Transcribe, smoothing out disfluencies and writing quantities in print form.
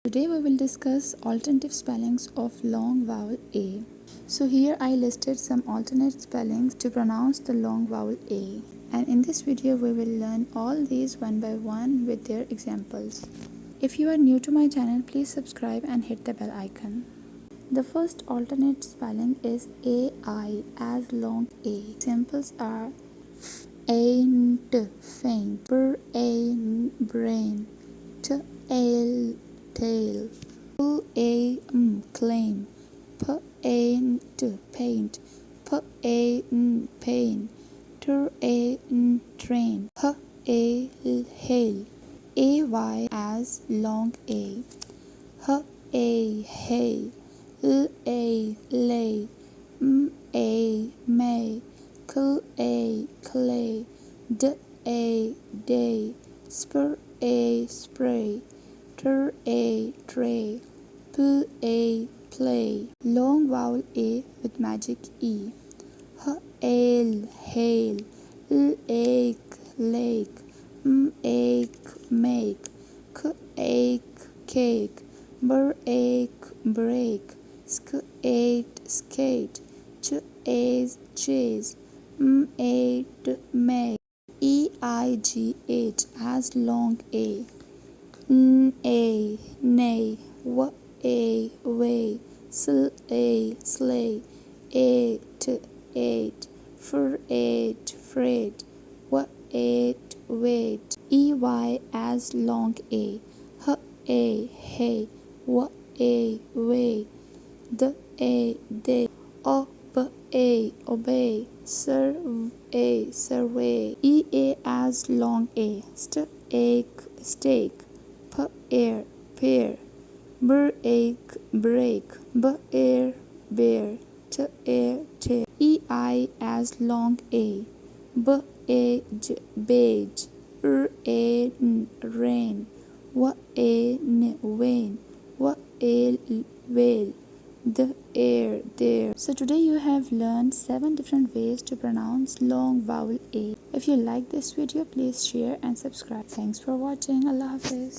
Today we will discuss alternative spellings of long vowel A. So here I listed some alternate spellings to pronounce the long vowel A. And in this video we will learn all these one by one with their examples. If you are new to my channel, please subscribe and hit the bell icon. The first alternate spelling is AI as long A. Examples are ain't, faint, brain, tail, claim, paint, pain, train, hail, ay as long A, hay, lay, may, clay, day, spray, tray, play. Long vowel A with magic E. Hail, lake, make, cake, break, skate, chase, make. Eigh as long A. Nay, way, slay, ate, freight, wait. Ey as long A. Hey, way, day, obey, survey. Ea as long A. Stake, pear, break, bear, tear. Ei as long A. Beige, rain, wane, whale, there. So today you have learned 7 different ways to pronounce long vowel A. If you like this video, please share and subscribe. Thanks for watching. Allah Hafiz.